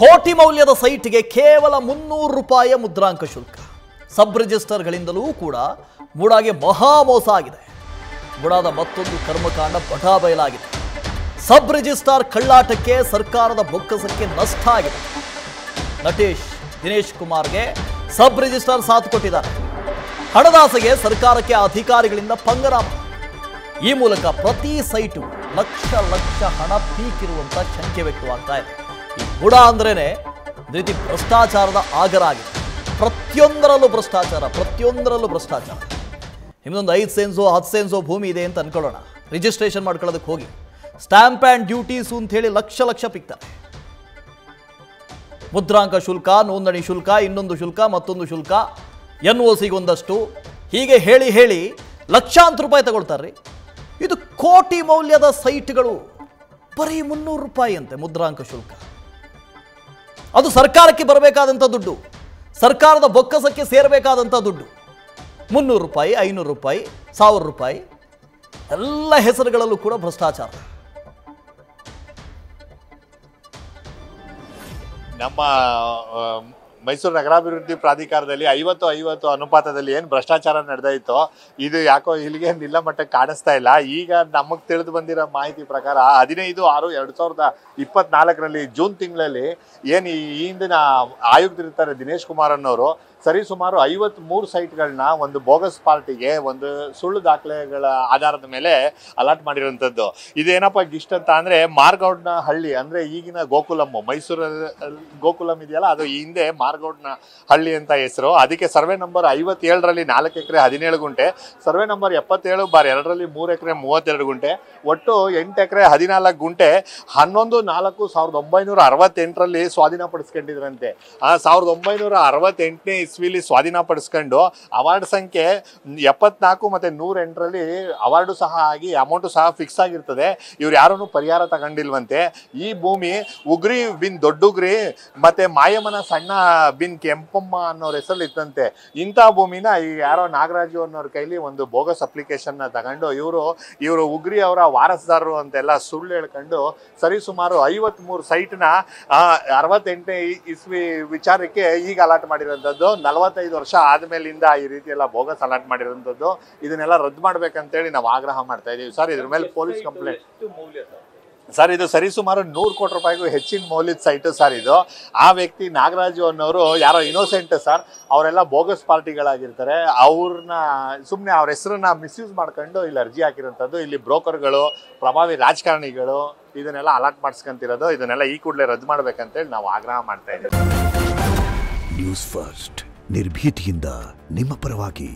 ಕೋಟಿ ಮೌಲ್ಯದ ಸೈಟ್ಗೆ ಕೇವಲ 300 ರೂಪಾಯಿಯ ಮುದ್ರಾಂಕ ಶುಲ್ಕ. ಸಬ್ ರಿಜಿಸ್ಟರ್ಗಳಿಂದಲೂ ಕೂಡ ಮೂಡಾಗೆ ಮಹಾ ಮೋಸ ಆಗಿದೆ. ಮೂಡಾದ ಮತ್ತೊಂದು ಕರ್ಮಕಾಂಡ ಬಟಾಬಯಲಾಗಿದೆ. ಸಬ್ ರಿಜಿಸ್ಟ್ರಾರ್ ಕಳ್ಳಾಟಕ್ಕೆ ಸರ್ಕಾರದ ಬೊಕ್ಕಸಕ್ಕೆ ನಷ್ಟ ಆಗಿದೆ. ನಟೇಶ್ ದಿನೇಶ್ ಕುಮಾರ್ಗೆ ಸಬ್ ರಿಜಿಸ್ಟ್ರಾರ್ ಸಾಥ್ ಕೊಟ್ಟಿದ್ದಾರೆ. ಹಣದಾಸೆಗೆ ಸರ್ಕಾರಕ್ಕೆ ಅಧಿಕಾರಿಗಳಿಂದ ಪಂಗನಾಮ. ಈ ಮೂಲಕ ಪ್ರತಿ ಸೈಟು ಲಕ್ಷ ಲಕ್ಷ ಹಣ ಪೀಕಿರುವಂತ ಶಂಕೆ ವ್ಯಕ್ತವಾಗ್ತಾ ಇದೆ. ಈ ಮೂಡ ಅಂದ್ರೇನೆ ರೀತಿ ಭ್ರಷ್ಟಾಚಾರದ ಆಗರ ಆಗಿದೆ. ಪ್ರತಿಯೊಂದರಲ್ಲೂ ಭ್ರಷ್ಟಾಚಾರ. ನಿಮ್ಮದೊಂದು 5 ಸೆನ್ಸೋ 10 ಸೆನ್ಸೋ ಭೂಮಿ ಇದೆ ಅಂತ ಅನ್ಕೊಳ್ಳೋಣ. ರಿಜಿಸ್ಟ್ರೇಷನ್ ಮಾಡ್ಕೊಳ್ಳೋದಕ್ಕೆ ಹೋಗಿ ಸ್ಟ್ಯಾಂಪ್ ಆ್ಯಂಡ್ ಡ್ಯೂಟೀಸು ಅಂತ ಹೇಳಿ ಲಕ್ಷ ಪಿಕ್ತಾರೆ. ಮುದ್ರಾಂಕ ಶುಲ್ಕ, ನೋಂದಣಿ ಶುಲ್ಕ, ಇನ್ನೊಂದು ಶುಲ್ಕ, ಮತ್ತೊಂದು ಶುಲ್ಕ, NOCಗೆ ಒಂದಷ್ಟು, ಹೀಗೆ ಹೇಳಿ ಲಕ್ಷಾಂತರ ರೂಪಾಯಿ ತಗೊಳ್ತಾರ್ರಿ. ಇದು ಕೋಟಿ ಮೌಲ್ಯದ ಸೈಟ್ಗಳು ಬರೀ 300 ರೂಪಾಯಿ ಅಂತೆ ಮುದ್ರಾಂಕ ಶುಲ್ಕ. ಅದು ಸರ್ಕಾರಕ್ಕೆ ಬರಬೇಕಾದಂಥ ದುಡ್ಡು, ಸರ್ಕಾರದ ಬೊಕ್ಕಸಕ್ಕೆ ಸೇರಬೇಕಾದಂಥ ದುಡ್ಡು. 300 ರೂಪಾಯಿ, 500 ರೂಪಾಯಿ, 1000 ರೂಪಾಯಿ, ಎಲ್ಲ ಹೆಸರುಗಳಲ್ಲೂ ಕೂಡ ಭ್ರಷ್ಟಾಚಾರ. ನಮ್ಮ ಮೈಸೂರು ನಗರಾಭಿವೃದ್ಧಿ ಪ್ರಾಧಿಕಾರದಲ್ಲಿ 50-50 ಅನುಪಾತದಲ್ಲಿ ಏನು ಭ್ರಷ್ಟಾಚಾರ ನಡೆದಾಯಿತೋ ಇದು ಯಾಕೋ ಇಲ್ಲಿಗೆ ನಿಲ್ಲ ಮಟ್ಟಕ್ಕೆ ಕಾಣಿಸ್ತಾ ಇಲ್ಲ. ಈಗ ನಮಗೆ ತಿಳಿದು ಬಂದಿರೋ ಮಾಹಿತಿ ಪ್ರಕಾರ 15/6/2024 ಜೂನ್ ತಿಂಗಳಲ್ಲಿ ಏನು ಈ ಹಿಂದಿನ ಆಯುಕ್ತರಿರ್ತಾರೆ ದಿನೇಶ್ ಕುಮಾರ್ ಅನ್ನೋರು ಸರಿಸುಮಾರು 53 ಸೈಟ್ಗಳನ್ನ ಒಂದು ಬೋಗಸ್ ಪಾರ್ಟಿಗೆ ಒಂದು ಸುಳ್ಳು ದಾಖಲೆಗಳ ಆಧಾರದ ಮೇಲೆ ಅಲಾಟ್ ಮಾಡಿರೋಂಥದ್ದು. ಇದೇನಪ್ಪ ಗಿಸ್ಟ್ ಅಂತ ಅಂದರೆ ಮಾರ್ಗೌಡ್ನ ಹಳ್ಳಿ ಅಂದರೆ ಈಗಿನ ಗೋಕುಲಂ, ಮೈಸೂರಲ್ಲಿ ಗೋಕುಲಂ ಇದೆಯಲ್ಲ ಅದು ಈ ಹಿಂದೆ ಮಾರ್ಗೌಡ್ನ ಹಳ್ಳಿ ಅಂತ ಹೆಸರು. ಅದಕ್ಕೆ ಸರ್ವೆ ನಂಬರ್ 57ರಲ್ಲಿ 4 ಎಕರೆ 17 ಗುಂಟೆ, ಸರ್ವೆ ನಂಬರ್ 77/2ರಲ್ಲಿ 3 ಎಕರೆ 32 ಗುಂಟೆ, ಒಟ್ಟು 8 ಎಕರೆ 14 ಗುಂಟೆ 11/4/1968ರಲ್ಲಿ ಸ್ವಾಧೀನಪಡಿಸ್ಕೊಂಡಿದ್ರಂತೆ. 1968ನೇ ಇಸ್ವಿಲಿ ಸ್ವಾಧೀನಪಡಿಸ್ಕೊಂಡು ಅವಾರ್ಡ್ ಸಂಖ್ಯೆ 74 ಮತ್ತು 108ರಲ್ಲಿ ಅವಾರ್ಡು ಸಹ ಆಗಿ ಅಮೌಂಟು ಸಹ ಫಿಕ್ಸ್ ಆಗಿರ್ತದೆ. ಇವ್ರು ಯಾರೂ ಪರಿಹಾರ ತಗೊಂಡಿಲ್ವಂತೆ. ಈ ಭೂಮಿ ಉಗ್ರಿ ಬಿನ್ ದೊಡ್ಡುಗ್ರಿ ಮತ್ತು ಮಾಯಮ್ಮನ ಸಣ್ಣ ಬಿನ್ ಕೆಂಪಮ್ಮ ಅನ್ನೋರ ಹೆಸರಲ್ಲಿ ಇತ್ತಂತೆ. ಇಂಥ ಭೂಮಿನ ಈ ಯಾರೋ ನಾಗರಾಜು ಅನ್ನೋರ ಕೈಲಿ ಒಂದು ಬೋಗಸ್ ಅಪ್ಲಿಕೇಶನ್ನ ತಗೊಂಡು ಇವರು ಉಗ್ರಿ ಅವರ ವಾರಸದಾರರು ಅಂತೆಲ್ಲ ಸುಳ್ಳು ಹೇಳ್ಕೊಂಡು ಸರಿಸುಮಾರು 53 ಸೈಟ್ನ 68ನೇ ಇಸ್ವಿ ವಿಚಾರಕ್ಕೆ ಈಗ ಅಲಾಟ್ ಮಾಡಿರೋಂಥದ್ದು. 45 ವರ್ಷ ಆದಮೇಲಿಂದ ಈ ರೀತಿ ಎಲ್ಲ ಬೋಗಸ್ ಅಲಾಟ್ ಮಾಡಿರೋಂಥದ್ದು. ಇದನ್ನೆಲ್ಲ ರದ್ದು ಮಾಡ್ಬೇಕಂತೇಳಿ ನಾವು ಆಗ್ರಹ ಮಾಡ್ತಾ ಇದ್ದೀವಿ ಸರ್. ಇದ್ರ ಮೇಲೆ ಪೊಲೀಸ್ ಕಂಪ್ಲೇಂಟ್ ಸರ್. ಇದು ಸರಿಸುಮಾರು 100 ಕೋಟಿ ರೂಪಾಯಿಗೂ ಹೆಚ್ಚಿನ ಮೌಲ್ಯದ ಸೈಟು ಸರ್ ಇದು. ಆ ವ್ಯಕ್ತಿ ನಾಗರಾಜು ಅನ್ನೋರು ಯಾರೋ ಇನ್ನೋಸೆಂಟ್ ಸರ್, ಅವರೆಲ್ಲ ಬೋಗಸ್ ಪಾರ್ಟಿಗಳಾಗಿರ್ತಾರೆ. ಅವ್ರನ್ನ ಸುಮ್ಮನೆ ಅವ್ರ ಹೆಸರನ್ನ ಮಿಸ್ಯೂಸ್ ಮಾಡ್ಕೊಂಡು ಇಲ್ಲಿ ಅರ್ಜಿ ಹಾಕಿರೋಂಥದ್ದು. ಇಲ್ಲಿ ಬ್ರೋಕರ್ಗಳು, ಪ್ರಭಾವಿ ರಾಜಕಾರಣಿಗಳು ಇದನ್ನೆಲ್ಲ ಅಲಾಟ್ ಮಾಡಿಸ್ಕೊಂತಿರೋದು. ಇದನ್ನೆಲ್ಲ ಈ ಕೂಡಲೇ ರದ್ದು ಮಾಡ್ಬೇಕಂತೇಳಿ ನಾವು ಆಗ್ರಹ ಮಾಡ್ತಾ ಇದ್ದೀವಿ. ನ್ಯೂಸ್ ಫಸ್ಟ್ ನಿರ್ಭೀತಿಯಿಂದ ನಿಮ್ಮ ಪರವಾಗಿ.